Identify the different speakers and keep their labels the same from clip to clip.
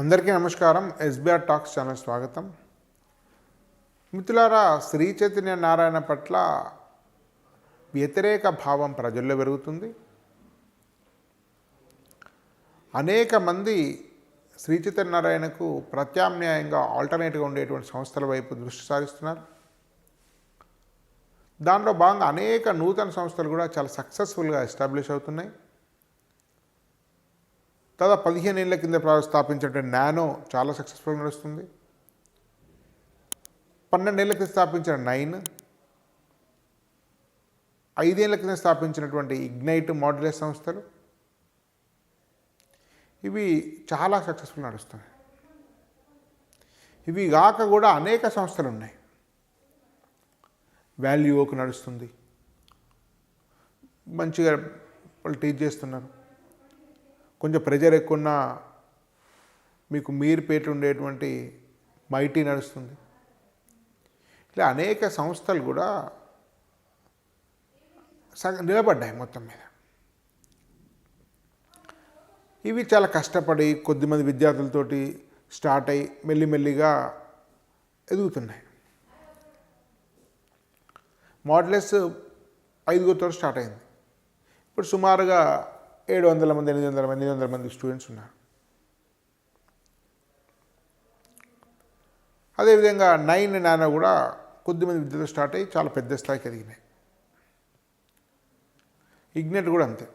Speaker 1: అందరికీ నమస్కారం. SBR talks channel స్వాగతం. మిత్రులారా, శ్రీ చైతన్య నారాయణ పట్ల వ్యతిరేక భావం ప్రజల్లో పెరుగుతుంది. అనేక మంది శ్రీ చైతన్య నారాయణకు ప్రత్యామ్నాయంగా ఆల్టర్నేట్గా ఉండేటువంటి సంస్థల వైపు దృష్టి సారిస్తున్నారు. దాంట్లో భాగంగా అనేక నూతన సంస్థలు కూడా చాలా సక్సెస్ఫుల్గా ఎస్టాబ్లిష్ అవుతున్నాయి. దాదాపు 15 ఏళ్ల కింద స్థాపించినటువంటి నానో చాలా సక్సెస్ఫుల్గా నడుస్తుంది. 12 ఏళ్ల కింద స్థాపించిన 9, 5 ఏళ్ల కింద స్థాపించినటువంటి ఇగ్నైట్ మాడ్యులర్ సంస్థలు ఇవి చాలా సక్సెస్ఫుల్ నడుస్తున్నాయి. ఇవి కాక కూడా అనేక సంస్థలు ఉన్నాయి. వాల్యూకి నడుస్తుంది, మంచిగా వాళ్ళు టీచ్ చేస్తున్నారు. కొంచెం ప్రెజర్ ఎక్కువన్నా మీకు మీరుపేట ఉండేటువంటి మైటీ నడుస్తుంది. ఇలా అనేక సంస్థలు కూడా నిలబడ్డాయి మొత్తం మీద. ఇవి చాలా కష్టపడి కొద్దిమంది విద్యార్థులతోటి స్టార్ట్ అయ్యి మెల్లిమెల్లిగా ఎదుగుతున్నాయి. మాడ్యులర్స్ 5గురితో స్టార్ట్ అయింది. ఇప్పుడు సుమారుగా 700 మంది, 800 మంది స్టూడెంట్స్ ఉన్నారు. అదేవిధంగా 9 నానో కూడా కొద్దిమంది విద్యతో స్టార్ట్ అయ్యి చాలా పెద్ద స్థాయికి ఎదిగినాయి. ఇగ్నెట్ కూడా అంతే.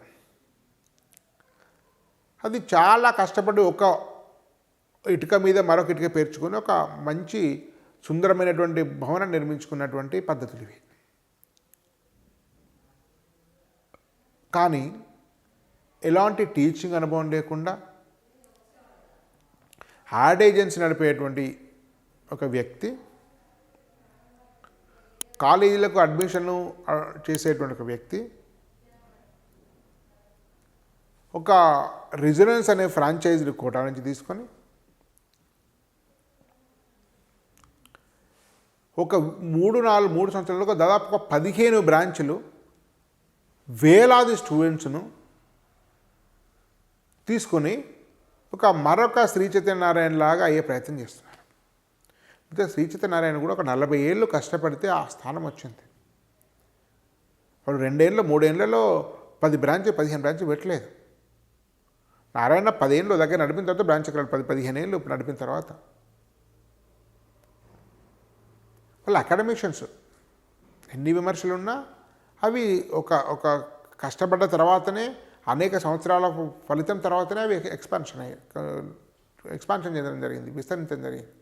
Speaker 1: అది చాలా కష్టపడి ఒక ఇటుక మీద మరొక ఇటుక పేర్చుకొని ఒక మంచి సుందరమైనటువంటి భవనం నిర్మించుకున్నటువంటి పద్ధతులు ఇవి. కానీ ఎలాంటి టీచింగ్ అనుభవం లేకుండా యాడ్ ఏజెన్సీ నడిపేటువంటి ఒక వ్యక్తి, కాలేజీలకు అడ్మిషన్ చేసేటువంటి ఒక వ్యక్తి, ఒక రెసిడెన్స్ అనే ఫ్రాంచైజీ కోటా నుంచి తీసుకొని ఒక 3 సంవత్సరాలకు దాదాపు ఒక 15 బ్రాంచులు, వేలాది స్టూడెంట్స్ను తీసుకొని ఒక మరొక శ్రీ చైతన్య నారాయణ లాగా అయ్యే ప్రయత్నం చేస్తున్నారు. అయితే శ్రీ చైతన్య నారాయణ కూడా ఒక 40 ఏళ్ళు కష్టపడితే ఆ స్థానం వచ్చింది. వాడు 2 ఏళ్ళు 3 ఏళ్లలో 10 బ్రాంచ్ 15 బ్రాంచ్ పెట్టలేదు. నారాయణ 10 ఏళ్ళు దగ్గర నడిపిన తర్వాత బ్రాంచ్ 10-15 ఏళ్ళు నడిపిన తర్వాత వాళ్ళ అకాడమిషియన్స్ ఎన్ని విమర్శలు ఉన్నా అవి ఒక కష్టపడ్డ తర్వాతనే, అనేక సంవత్సరాల ఫలితం తర్వాతనే అవి ఎక్స్పాన్షన్ చేయడం జరిగింది, విస్తరించడం జరిగింది.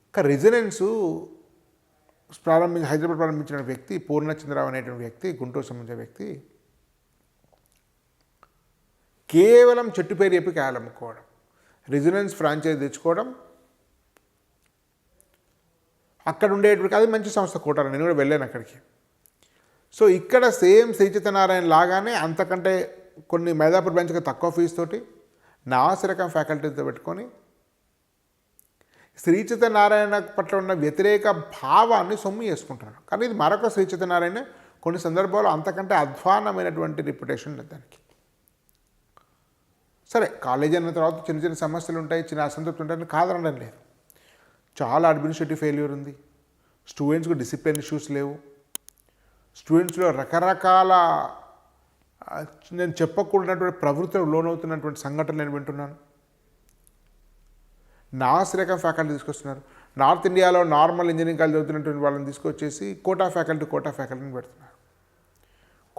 Speaker 1: ఇంకా రెసిడెన్సు హైదరాబాద్ ప్రారంభించిన వ్యక్తి పూర్ణచంద్రరావు అనేటువంటి వ్యక్తి, గుంటూరు సంబంధించిన వ్యక్తి, కేవలం చెట్టు పేరు చెప్పి కాయలు అమ్ముకోవడం, రెసిడెన్స్ ఫ్రాంచైజ్ తెచ్చుకోవడం, అక్కడ ఉండేటువంటి అది మంచి సంస్థ కోటారు. నేను కూడా వెళ్ళాను అక్కడికి. సో ఇక్కడ సేమ్ శ్రీ చైతన్య నారాయణ లాగానే అంతకంటే కొన్ని మైదాపూర్ బ్రాంచ్కి తక్కువ ఫీజు తోటి నాసిరకం ఫ్యాకల్టీతో పెట్టుకొని శ్రీ చైతన్య నారాయణ పట్ల ఉన్న వ్యతిరేక భావాన్ని సొమ్ము చేసుకుంటున్నాను. కానీ ఇది మరొక శ్రీ చైతన్య నారాయణ కొన్ని సందర్భాల్లో అంతకంటే అధ్వానమైనటువంటి రిప్యుటేషన్ లేదు దానికి. సరే, కాలేజీ అన్న తర్వాత చిన్న చిన్న సమస్యలు ఉంటాయి, చిన్న అసంతృప్తి ఉంటాయని కాదనడం లేదు. చాలా అడ్మినిస్ట్రేటివ్ ఫెయిల్యూర్ ఉంది, స్టూడెంట్స్కి డిసిప్లిన్ ఇష్యూస్ లేవు, స్టూడెంట్స్లో రకరకాల నేను చెప్పకూడనటువంటి ప్రవృత్తులు లోనవుతున్నటువంటి సంఘటనలు నేను వింటున్నాను. నాసిరకం ఫ్యాకల్టీ తీసుకొస్తున్నారు. నార్త్ ఇండియాలో నార్మల్ ఇంజనీరింగ్ కాలేజ్ చదువుతున్నటువంటి వాళ్ళని తీసుకొచ్చేసి కోటా ఫ్యాకల్టీని పెడుతున్నారు.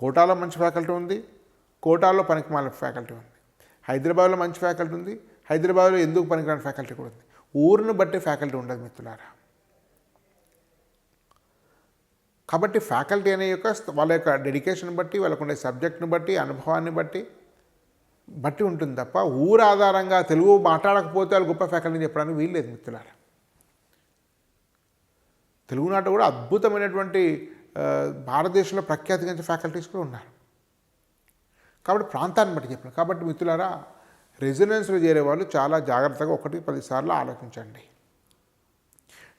Speaker 1: కోటాలో మంచి ఫ్యాకల్టీ ఉంది, కోటాలో పనికిమాల ఫ్యాకల్టీ ఉంది. హైదరాబాద్లో మంచి ఫ్యాకల్టీ ఉంది, హైదరాబాద్లో ఎందుకు పనికిరాని ఫ్యాకల్టీ కూడా ఉంది. ఊరును బట్టి ఫ్యాకల్టీ ఉండదు మిత్రులారా. కాబట్టి ఫ్యాకల్టీ అనే వాళ్ళ యొక్క డెడికేషన్ బట్టి, వాళ్ళకు ఉండే సబ్జెక్ట్ని బట్టి, అనుభవాన్ని బట్టి ఉంటుంది తప్ప ఊరు ఆధారంగా తెలుగు మాట్లాడకపోతే వాళ్ళు గొప్ప ఫ్యాకల్టీని చెప్పడానికి వీల్లేదు మిత్రులారా. తెలుగునాట కూడా అద్భుతమైనటువంటి భారతదేశంలో ప్రఖ్యాతిగాంచిన ఫ్యాకల్టీస్ కూడా ఉన్నారు. కాబట్టి ప్రాంతాన్ని బట్టి చెప్పాను. కాబట్టి మిత్రులారా, రెసిడెన్స్లో చేరే వాళ్ళు చాలా జాగ్రత్తగా 1-10 సార్లు ఆలోచించండి.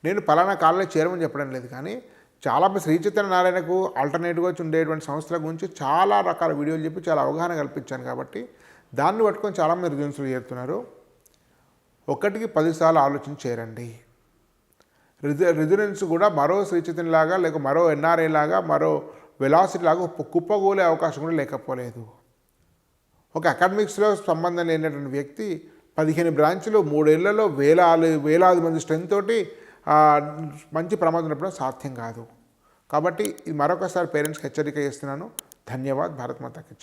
Speaker 1: నేను పలానా కాలేజీ చేరమని చెప్పడం లేదు, కానీ చాలా శ్రీ చైతన్య నారాయణకు ఆల్టర్నేటివ్గా ఉండేటువంటి సంస్థల గురించి చాలా రకాల వీడియోలు చెప్పి చాలా అవగాహన కల్పించాను. కాబట్టి దాన్ని పట్టుకొని చాలామంది రెసిడెన్స్లో చేరుతున్నారు. ఒకటికి 10 సార్లు ఆలోచన చేయండి. రెజిడెన్స్ కూడా మరో శ్రీచైతన్య లాగా లేక మరో ఎన్ఆర్ఐ లాగా మరో వెలాసిటీ లాగా కుప్పగోలే అవకాశం కూడా లేకపోలేదు. ఒక అకాడమిక్స్లో సంబంధం లేనటువంటి వ్యక్తి 15 బ్రాంచ్లు 3 ఏళ్లలో వేలాది మంది స్ట్రెంత్ తోటి మంచి ప్రమాదం ఉన్నప్పుడు సాధ్యం కాదు. కాబట్టి ఇది మరొకసారి పేరెంట్స్కి హెచ్చరిక చేస్తున్నాను. ధన్యవాద్. భారత్ మాతాకి జై.